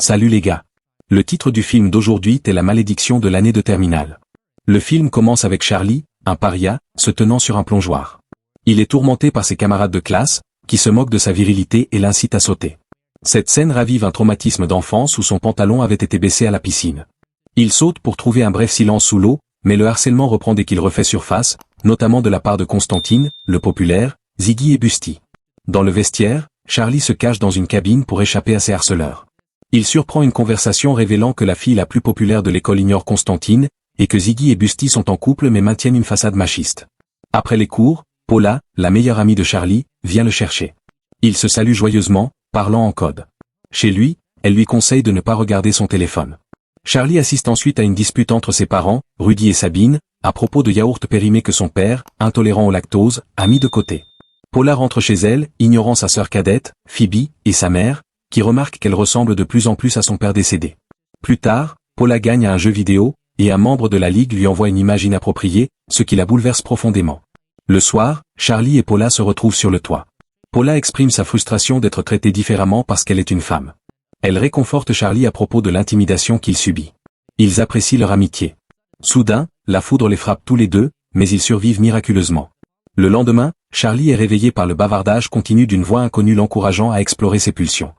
Salut les gars. Le titre du film d'aujourd'hui est la malédiction de l'année de terminale. Le film commence avec Charlie, un paria, se tenant sur un plongeoir. Il est tourmenté par ses camarades de classe, qui se moquent de sa virilité et l'incitent à sauter. Cette scène ravive un traumatisme d'enfance où son pantalon avait été baissé à la piscine. Il saute pour trouver un bref silence sous l'eau, mais le harcèlement reprend dès qu'il refait surface, notamment de la part de Constantine, le populaire, Ziggy et Busty. Dans le vestiaire, Charlie se cache dans une cabine pour échapper à ses harceleurs. Il surprend une conversation révélant que la fille la plus populaire de l'école ignore Constantine, et que Ziggy et Busty sont en couple mais maintiennent une façade machiste. Après les cours, Paula, la meilleure amie de Charlie, vient le chercher. Ils se saluent joyeusement, parlant en code. Chez lui, elle lui conseille de ne pas regarder son téléphone. Charlie assiste ensuite à une dispute entre ses parents, Rudy et Sabine, à propos de yaourts périmés que son père, intolérant au lactose, a mis de côté. Paula rentre chez elle, ignorant sa sœur cadette, Phoebe, et sa mère, qui remarque qu'elle ressemble de plus en plus à son père décédé. Plus tard, Paula gagne à un jeu vidéo, et un membre de la ligue lui envoie une image inappropriée, ce qui la bouleverse profondément. Le soir, Charlie et Paula se retrouvent sur le toit. Paula exprime sa frustration d'être traitée différemment parce qu'elle est une femme. Elle réconforte Charlie à propos de l'intimidation qu'il subit. Ils apprécient leur amitié. Soudain, la foudre les frappe tous les deux, mais ils survivent miraculeusement. Le lendemain, Charlie est réveillé par le bavardage continu d'une voix inconnue l'encourageant à explorer ses pulsions.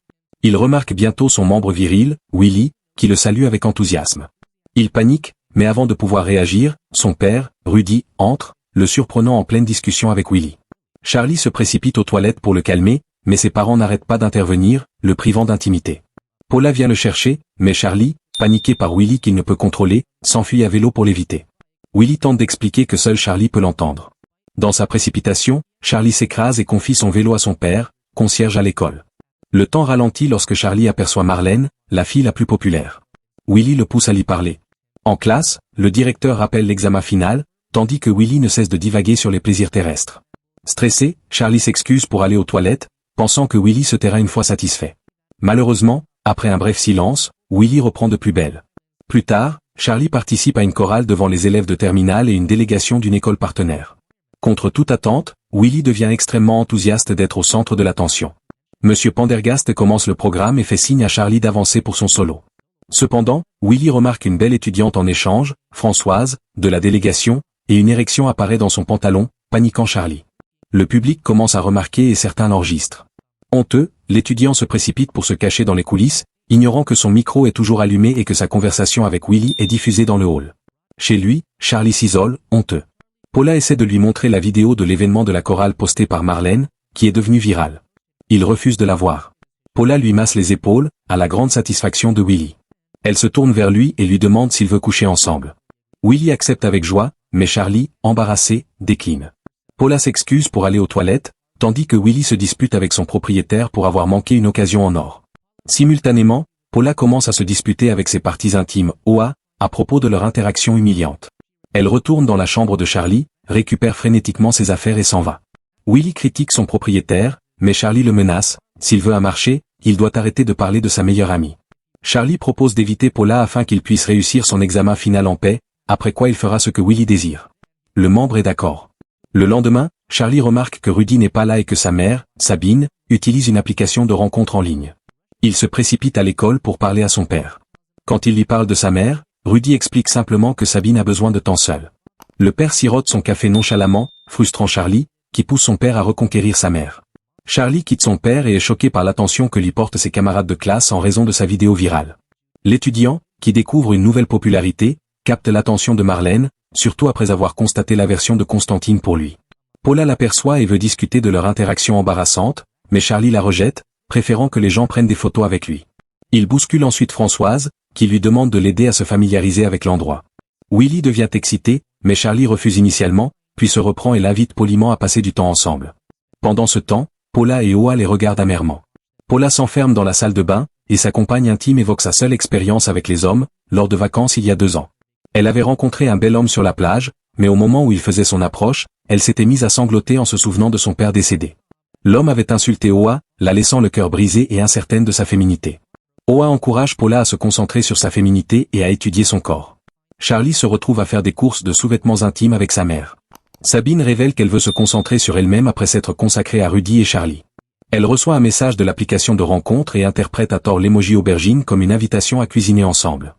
Il remarque bientôt son membre viril, Willy, qui le salue avec enthousiasme. Il panique, mais avant de pouvoir réagir, son père, Rudy, entre, le surprenant en pleine discussion avec Willy. Charlie se précipite aux toilettes pour le calmer, mais ses parents n'arrêtent pas d'intervenir, le privant d'intimité. Paula vient le chercher, mais Charlie, paniqué par Willy qu'il ne peut contrôler, s'enfuit à vélo pour l'éviter. Willy tente d'expliquer que seul Charlie peut l'entendre. Dans sa précipitation, Charlie s'écrase et confie son vélo à son père, concierge à l'école. Le temps ralentit lorsque Charlie aperçoit Marlène, la fille la plus populaire. Willy le pousse à lui parler. En classe, le directeur rappelle l'examen final, tandis que Willy ne cesse de divaguer sur les plaisirs terrestres. Stressé, Charlie s'excuse pour aller aux toilettes, pensant que Willy se taira une fois satisfait. Malheureusement, après un bref silence, Willy reprend de plus belle. Plus tard, Charlie participe à une chorale devant les élèves de terminale et une délégation d'une école partenaire. Contre toute attente, Willy devient extrêmement enthousiaste d'être au centre de l'attention. Monsieur Pendergast commence le programme et fait signe à Charlie d'avancer pour son solo. Cependant, Willy remarque une belle étudiante en échange, Françoise, de la délégation, et une érection apparaît dans son pantalon, paniquant Charlie. Le public commence à remarquer et certains l'enregistrent. Honteux, l'étudiant se précipite pour se cacher dans les coulisses, ignorant que son micro est toujours allumé et que sa conversation avec Willy est diffusée dans le hall. Chez lui, Charlie s'isole, honteux. Paula essaie de lui montrer la vidéo de l'événement de la chorale postée par Marlène, qui est devenue virale. Il refuse de la voir. Paula lui masse les épaules, à la grande satisfaction de Willy. Elle se tourne vers lui et lui demande s'ils veulent coucher ensemble. Willy accepte avec joie, mais Charlie, embarrassé, décline. Paula s'excuse pour aller aux toilettes, tandis que Willy se dispute avec son propriétaire pour avoir manqué une occasion en or. Simultanément, Paula commence à se disputer avec ses parties intimes, Oa, à propos de leur interaction humiliante. Elle retourne dans la chambre de Charlie, récupère frénétiquement ses affaires et s'en va. Willy critique son propriétaire, mais Charlie le menace, s'il veut un marché, il doit arrêter de parler de sa meilleure amie. Charlie propose d'éviter Paula afin qu'il puisse réussir son examen final en paix, après quoi il fera ce que Willy désire. Le membre est d'accord. Le lendemain, Charlie remarque que Rudy n'est pas là et que sa mère, Sabine, utilise une application de rencontre en ligne. Il se précipite à l'école pour parler à son père. Quand il lui parle de sa mère, Rudy explique simplement que Sabine a besoin de temps seul. Le père sirote son café nonchalamment, frustrant Charlie, qui pousse son père à reconquérir sa mère. Charlie quitte son père et est choqué par l'attention que lui portent ses camarades de classe en raison de sa vidéo virale. L'étudiant, qui découvre une nouvelle popularité, capte l'attention de Marlène, surtout après avoir constaté l'aversion de Constantine pour lui. Paula l'aperçoit et veut discuter de leur interaction embarrassante, mais Charlie la rejette, préférant que les gens prennent des photos avec lui. Il bouscule ensuite Françoise, qui lui demande de l'aider à se familiariser avec l'endroit. Willy devient excité, mais Charlie refuse initialement, puis se reprend et l'invite poliment à passer du temps ensemble. Pendant ce temps, Paula et Oa les regardent amèrement. Paula s'enferme dans la salle de bain, et sa compagne intime évoque sa seule expérience avec les hommes, lors de vacances il y a 2 ans. Elle avait rencontré un bel homme sur la plage, mais au moment où il faisait son approche, elle s'était mise à sangloter en se souvenant de son père décédé. L'homme avait insulté Oa, la laissant le cœur brisé et incertaine de sa féminité. Oa encourage Paula à se concentrer sur sa féminité et à étudier son corps. Charlie se retrouve à faire des courses de sous-vêtements intimes avec sa mère. Sabine révèle qu'elle veut se concentrer sur elle-même après s'être consacrée à Rudy et Charlie. Elle reçoit un message de l'application de rencontre et interprète à tort l'emoji aubergine comme une invitation à cuisiner ensemble.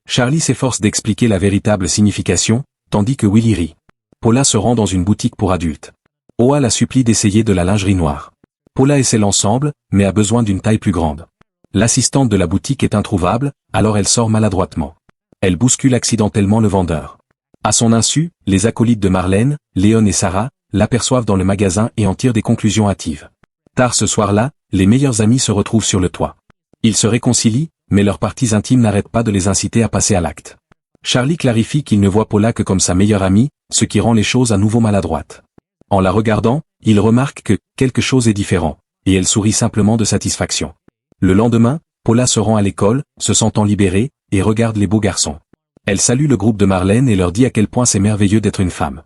Charlie s'efforce d'expliquer la véritable signification, tandis que Willy rit. Paula se rend dans une boutique pour adultes. Oa la supplie d'essayer de la lingerie noire. Paula essaie l'ensemble, mais a besoin d'une taille plus grande. L'assistante de la boutique est introuvable, alors elle sort maladroitement. Elle bouscule accidentellement le vendeur. À son insu, les acolytes de Marlène, Léon et Sarah, l'aperçoivent dans le magasin et en tirent des conclusions hâtives. Tard ce soir-là, les meilleurs amis se retrouvent sur le toit. Ils se réconcilient, mais leurs parties intimes n'arrêtent pas de les inciter à passer à l'acte. Charlie clarifie qu'il ne voit Paula que comme sa meilleure amie, ce qui rend les choses à nouveau maladroites. En la regardant, il remarque que quelque chose est différent, et elle sourit simplement de satisfaction. Le lendemain, Paula se rend à l'école, se sentant libérée, et regarde les beaux garçons. Elle salue le groupe de Marlène et leur dit à quel point c'est merveilleux d'être une femme.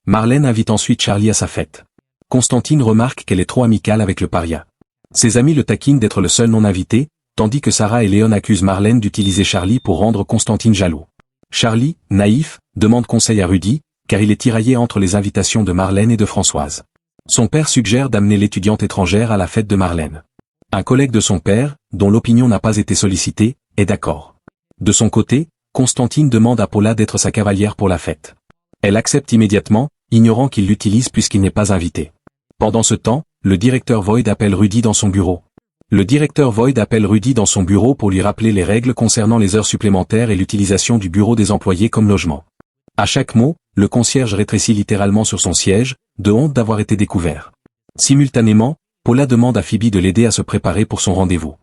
Marlène invite ensuite Charlie à sa fête. Constantine remarque qu'elle est trop amicale avec le paria. Ses amis le taquinent d'être le seul non invité, tandis que Sarah et Léon accusent Marlène d'utiliser Charlie pour rendre Constantine jaloux. Charlie, naïf, demande conseil à Rudy, car il est tiraillé entre les invitations de Marlène et de Françoise. Son père suggère d'amener l'étudiante étrangère à la fête de Marlène. Un collègue de son père, dont l'opinion n'a pas été sollicitée, est d'accord. De son côté, Constantine demande à Paula d'être sa cavalière pour la fête. Elle accepte immédiatement, ignorant qu'il l'utilise puisqu'il n'est pas invité. Pendant ce temps, le directeur Void appelle Rudy dans son bureau. Le directeur Void appelle Rudy dans son bureau pour lui rappeler les règles concernant les heures supplémentaires et l'utilisation du bureau des employés comme logement. À chaque mot, le concierge rétrécit littéralement sur son siège, de honte d'avoir été découvert. Simultanément, Paula demande à Phoebe de l'aider à se préparer pour son rendez-vous.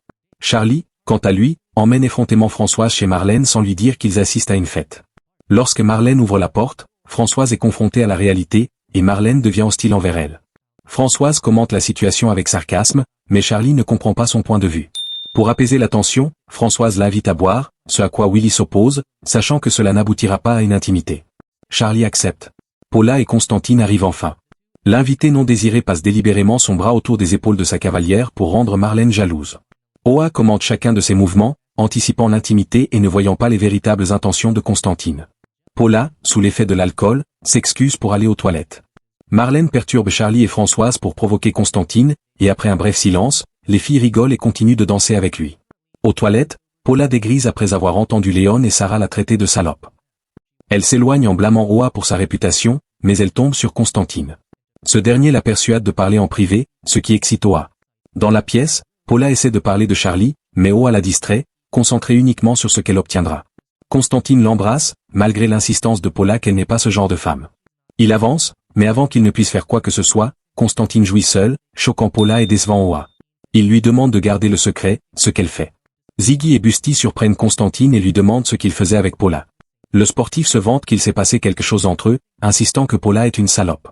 Charlie, quant à lui, emmène effrontément Françoise chez Marlène sans lui dire qu'ils assistent à une fête. Lorsque Marlène ouvre la porte, Françoise est confrontée à la réalité, et Marlène devient hostile envers elle. Françoise commente la situation avec sarcasme, mais Charlie ne comprend pas son point de vue. Pour apaiser la tension, Françoise l'invite à boire, ce à quoi Willy s'oppose, sachant que cela n'aboutira pas à une intimité. Charlie accepte. Paula et Constantine arrivent enfin. L'invité non désiré passe délibérément son bras autour des épaules de sa cavalière pour rendre Marlène jalouse. Oa commente chacun de ses mouvements, anticipant l'intimité et ne voyant pas les véritables intentions de Constantine. Paula, sous l'effet de l'alcool, s'excuse pour aller aux toilettes. Marlène perturbe Charlie et Françoise pour provoquer Constantine, et après un bref silence, les filles rigolent et continuent de danser avec lui. Aux toilettes, Paula dégrise après avoir entendu Léon et Sarah la traiter de salope. Elle s'éloigne en blâmant Oa pour sa réputation, mais elle tombe sur Constantine. Ce dernier la persuade de parler en privé, ce qui excite Oa. Dans la pièce, Paula essaie de parler de Charlie, mais Oa la distrait, concentrée uniquement sur ce qu'elle obtiendra. Constantine l'embrasse, malgré l'insistance de Paula qu'elle n'est pas ce genre de femme. Il avance, mais avant qu'il ne puisse faire quoi que ce soit, Constantine jouit seul, choquant Paula et décevant Oa. Il lui demande de garder le secret, ce qu'elle fait. Ziggy et Busty surprennent Constantine et lui demandent ce qu'il faisait avec Paula. Le sportif se vante qu'il s'est passé quelque chose entre eux, insistant que Paula est une salope.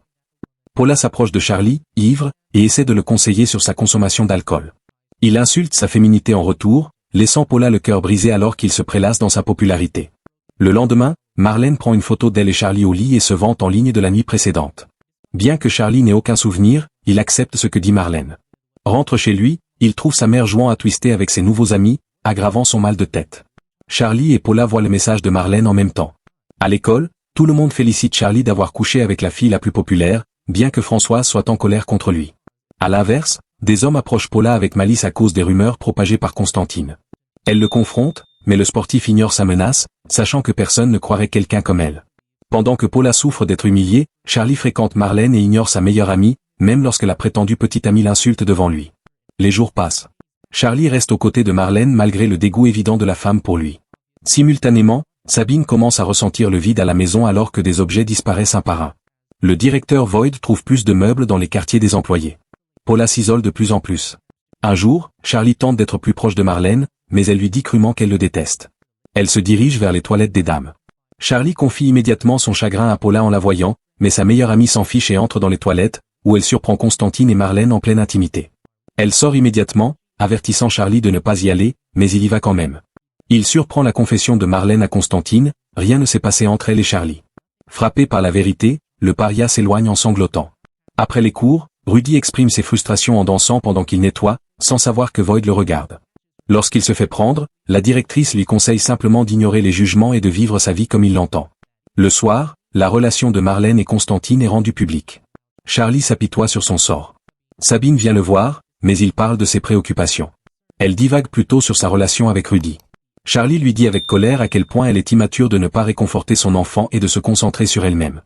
Paula s'approche de Charlie, ivre, et essaie de le conseiller sur sa consommation d'alcool. Il insulte sa féminité en retour, laissant Paula le cœur brisé alors qu'il se prélasse dans sa popularité. Le lendemain, Marlène prend une photo d'elle et Charlie au lit et se vante en ligne de la nuit précédente. Bien que Charlie n'ait aucun souvenir, il accepte ce que dit Marlène. Rentre chez lui, il trouve sa mère jouant à twister avec ses nouveaux amis, aggravant son mal de tête. Charlie et Paula voient le message de Marlène en même temps. À l'école, tout le monde félicite Charlie d'avoir couché avec la fille la plus populaire, bien que Françoise soit en colère contre lui. À l'inverse, des hommes approchent Paula avec malice à cause des rumeurs propagées par Constantine. Elle le confronte, mais le sportif ignore sa menace, sachant que personne ne croirait quelqu'un comme elle. Pendant que Paula souffre d'être humiliée, Charlie fréquente Marlène et ignore sa meilleure amie, même lorsque la prétendue petite amie l'insulte devant lui. Les jours passent. Charlie reste aux côtés de Marlène malgré le dégoût évident de la femme pour lui. Simultanément, Sabine commence à ressentir le vide à la maison alors que des objets disparaissent un par un. Le directeur Void trouve plus de meubles dans les quartiers des employés. Paula s'isole de plus en plus. Un jour, Charlie tente d'être plus proche de Marlène, mais elle lui dit crûment qu'elle le déteste. Elle se dirige vers les toilettes des dames. Charlie confie immédiatement son chagrin à Paula en la voyant, mais sa meilleure amie s'en fiche et entre dans les toilettes, où elle surprend Constantine et Marlène en pleine intimité. Elle sort immédiatement, avertissant Charlie de ne pas y aller, mais il y va quand même. Il surprend la confession de Marlène à Constantine, rien ne s'est passé entre elle et Charlie. Frappé par la vérité, le paria s'éloigne en sanglotant. Après les cours, Rudy exprime ses frustrations en dansant pendant qu'il nettoie, sans savoir que Void le regarde. Lorsqu'il se fait prendre, la directrice lui conseille simplement d'ignorer les jugements et de vivre sa vie comme il l'entend. Le soir, la relation de Marlène et Constantine est rendue publique. Charlie s'apitoie sur son sort. Sabine vient le voir, mais il parle de ses préoccupations. Elle divague plutôt sur sa relation avec Rudy. Charlie lui dit avec colère à quel point elle est immature de ne pas réconforter son enfant et de se concentrer sur elle-même.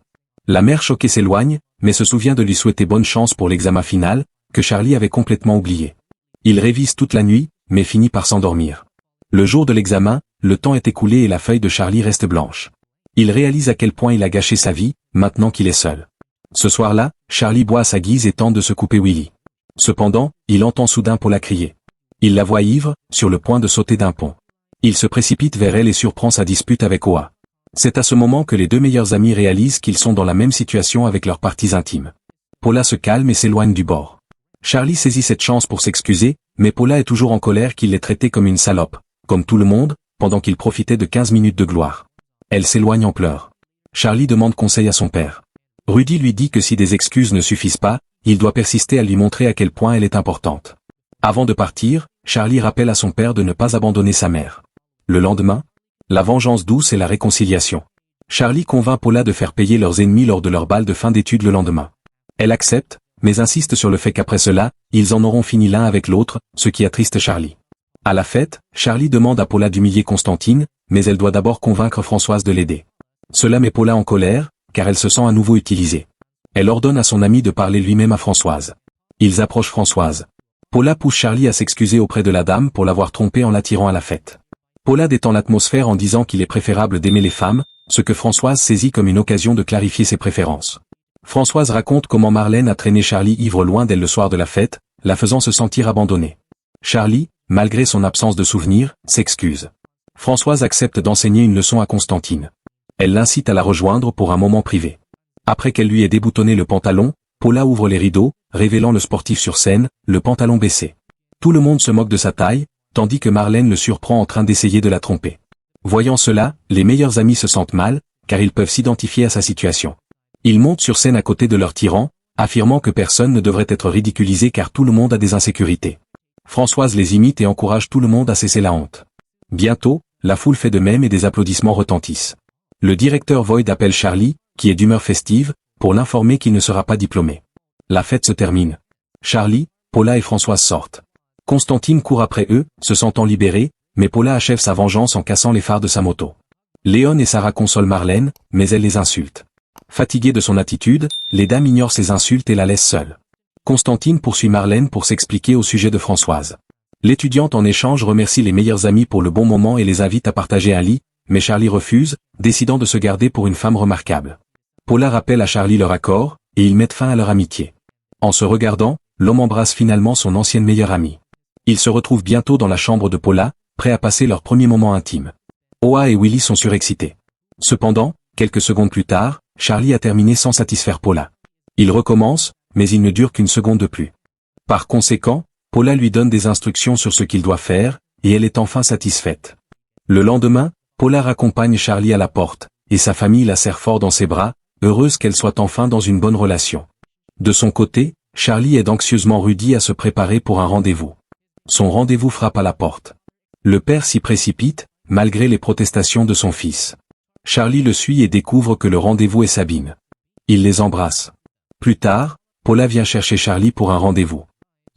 La mère choquée s'éloigne, mais se souvient de lui souhaiter bonne chance pour l'examen final, que Charlie avait complètement oublié. Il révise toute la nuit, mais finit par s'endormir. Le jour de l'examen, le temps est écoulé et la feuille de Charlie reste blanche. Il réalise à quel point il a gâché sa vie, maintenant qu'il est seul. Ce soir-là, Charlie boit à sa guise et tente de se couper Willy. Cependant, il entend soudain Paula crier. Il la voit ivre, sur le point de sauter d'un pont. Il se précipite vers elle et surprend sa dispute avec Oa. C'est à ce moment que les deux meilleurs amis réalisent qu'ils sont dans la même situation avec leurs parties intimes. Paula se calme et s'éloigne du bord. Charlie saisit cette chance pour s'excuser, mais Paula est toujours en colère qu'il l'ait traitée comme une salope, comme tout le monde, pendant qu'il profitait de 15 minutes de gloire. Elle s'éloigne en pleurs. Charlie demande conseil à son père. Rudy lui dit que si des excuses ne suffisent pas, il doit persister à lui montrer à quel point elle est importante. Avant de partir, Charlie rappelle à son père de ne pas abandonner sa mère. Le lendemain, la vengeance douce et la réconciliation. Charlie convainc Paula de faire payer leurs ennemis lors de leur bal de fin d'études le lendemain. Elle accepte, mais insiste sur le fait qu'après cela, ils en auront fini l'un avec l'autre, ce qui attriste Charlie. À la fête, Charlie demande à Paula d'humilier Constantine, mais elle doit d'abord convaincre Françoise de l'aider. Cela met Paula en colère, car elle se sent à nouveau utilisée. Elle ordonne à son ami de parler lui-même à Françoise. Ils approchent Françoise. Paula pousse Charlie à s'excuser auprès de la dame pour l'avoir trompé en l'attirant à la fête. Paula détend l'atmosphère en disant qu'il est préférable d'aimer les femmes, ce que Françoise saisit comme une occasion de clarifier ses préférences. Françoise raconte comment Marlène a traîné Charlie ivre loin d'elle le soir de la fête, la faisant se sentir abandonnée. Charlie, malgré son absence de souvenir, s'excuse. Françoise accepte d'enseigner une leçon à Constantine. Elle l'incite à la rejoindre pour un moment privé. Après qu'elle lui ait déboutonné le pantalon, Paula ouvre les rideaux, révélant le sportif sur scène, le pantalon baissé. Tout le monde se moque de sa taille, tandis que Marlène le surprend en train d'essayer de la tromper. Voyant cela, les meilleurs amis se sentent mal, car ils peuvent s'identifier à sa situation. Ils montent sur scène à côté de leur tyran, affirmant que personne ne devrait être ridiculisé car tout le monde a des insécurités. Françoise les imite et encourage tout le monde à cesser la honte. Bientôt, la foule fait de même et des applaudissements retentissent. Le directeur Void appelle Charlie, qui est d'humeur festive, pour l'informer qu'il ne sera pas diplômé. La fête se termine. Charlie, Paula et Françoise sortent. Constantine court après eux, se sentant libéré, mais Paula achève sa vengeance en cassant les phares de sa moto. Léon et Sarah consolent Marlène, mais elle les insulte. Fatiguée de son attitude, les dames ignorent ses insultes et la laissent seule. Constantine poursuit Marlène pour s'expliquer au sujet de Françoise. L'étudiante en échange remercie les meilleurs amis pour le bon moment et les invite à partager un lit, mais Charlie refuse, décidant de se garder pour une femme remarquable. Paula rappelle à Charlie leur accord, et ils mettent fin à leur amitié. En se regardant, l'homme embrasse finalement son ancienne meilleure amie. Ils se retrouvent bientôt dans la chambre de Paula, prêts à passer leur premier moment intime. Oa et Willy sont surexcités. Cependant, quelques secondes plus tard, Charlie a terminé sans satisfaire Paula. Il recommence, mais il ne dure qu'une seconde de plus. Par conséquent, Paula lui donne des instructions sur ce qu'il doit faire, et elle est enfin satisfaite. Le lendemain, Paula raccompagne Charlie à la porte, et sa famille la serre fort dans ses bras, heureuse qu'elle soit enfin dans une bonne relation. De son côté, Charlie aide anxieusement Rudy à se préparer pour un rendez-vous. Son rendez-vous frappe à la porte. Le père s'y précipite, malgré les protestations de son fils. Charlie le suit et découvre que le rendez-vous est Sabine. Il les embrasse. Plus tard, Paula vient chercher Charlie pour un rendez-vous.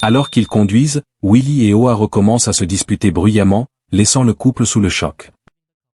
Alors qu'ils conduisent, Willy et Oa recommencent à se disputer bruyamment, laissant le couple sous le choc.